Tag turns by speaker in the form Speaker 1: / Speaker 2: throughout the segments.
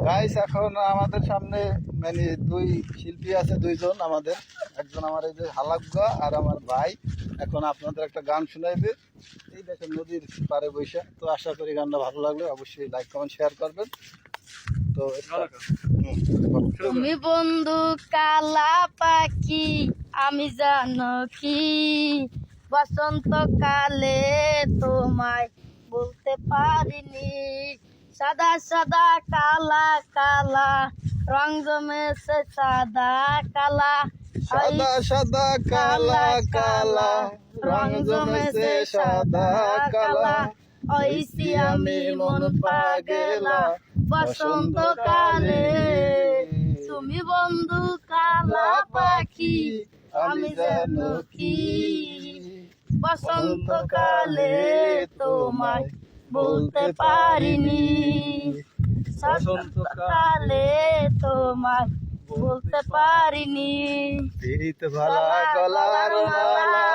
Speaker 1: Guys এখন আমাদের সামনে মানে দুই শিল্পী আছে, দুইজন আমাদের, একজন আমার এই যে হালাকগা আর আমার ভাই এখন আপনাদের একটা গান শোনাইবে। এই দেখেন নদীর পাড়ে বৈশা। তো আশা করি গানটা ভালো লাগলে অবশ্যই লাইক কমেন্ট শেয়ার করবেন। তো
Speaker 2: তুমি বন্ধু কালা পাখি আমি জানো কি বসন্তকালে তোমায় বলতে পারিনি, সাদা সাদা কালা কালা রং জমেছে সাদা কালা,
Speaker 1: সাদা সাদা কালা কালা রং জমেছে সাদা কালা,
Speaker 2: ওইসি আমি মন পাগেলা বসন্তকালে। তুমি বন্ধু কালা পাখি আমি জানো কি বসন্তকালে তোমায় বলতে পারিনি, বসন্তকালে তোমায় বলতে পারিনি।
Speaker 1: পিরিত ভালা গলার মালা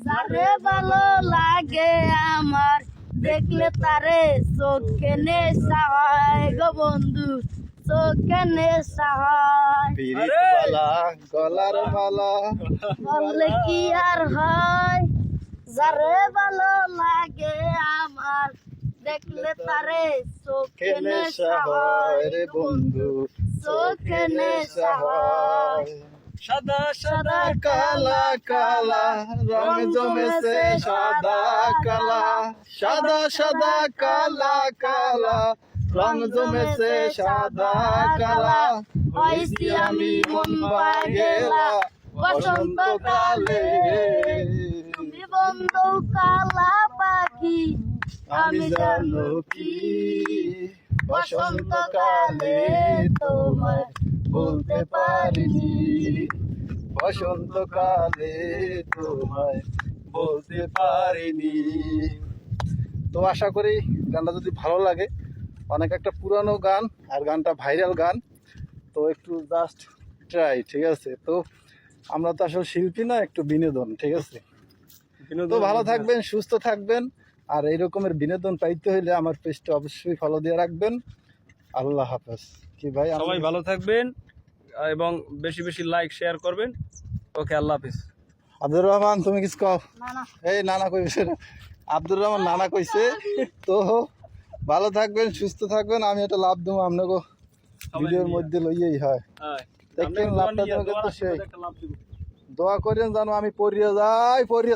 Speaker 2: যারে ভালো লাগে আমার দেখলে তারে চোখে নেশা হয় গো বন্ধু, চোখে নেশা হয়।
Speaker 1: পিরিত ভালা গলার মালা
Speaker 2: বললে কি আর হয়, যারে ভালো লাগে আমার দেখলে তারে চোখে নেশা হয়
Speaker 1: রে বন্ধু,
Speaker 2: চোখে নেশা হয়।
Speaker 1: সাদা সাদা কালা কালা রং জমেছে সাদা কালা, সাদা সাদা কালা কালা রং জমেছে সাদা কালা,
Speaker 2: হইছি আমি মন পাগেলা বসন্তকালে। তুমি বন্ধু কালা পাখি আমি জানো কি বসন্তকালে তোমায় বলতে পারিনি,
Speaker 1: বসন্তকালে তোমায় বলতে পারিনি। তো আশা করি গানটা যদি ভালো লাগে, অনেক একটা পুরানো গান আর গানটা ভাইরাল গান, তো একটু জাস্ট ট্রাই, ঠিক আছে? তো আমরা তো আসলে শিল্পী না, একটু বিনোদন, ঠিক আছে? তো ভালো থাকবেন, সুস্থ থাকবেন, আর এই রকমের বিনোদন পাইতে হইলে আমার পেজটা অবশ্যই ফলো দিয়ে রাখবেন। আল্লাহ হাফেজ। কি ভাই,
Speaker 3: সবাই ভালো থাকবেন এবং বেশি বেশি লাইক শেয়ার করবেন। ওকে, আল্লাহ হাফেজ।
Speaker 1: আব্দুর রহমান তুমি কিছু কও?
Speaker 2: নানা
Speaker 1: এই নানা কইছে না, আব্দুর রহমান নানা কইছে। তো ভালো থাকবেন, সুস্থ থাকবেন। আমি এটা লাভ দেবো আপনাকে ভিডিওর মধ্যে লইয়েই হয়। দেখেন লাভটা তোমাকে তো সেই দোয়া করেন, জানো আমি পড়িয়ে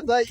Speaker 1: যাই।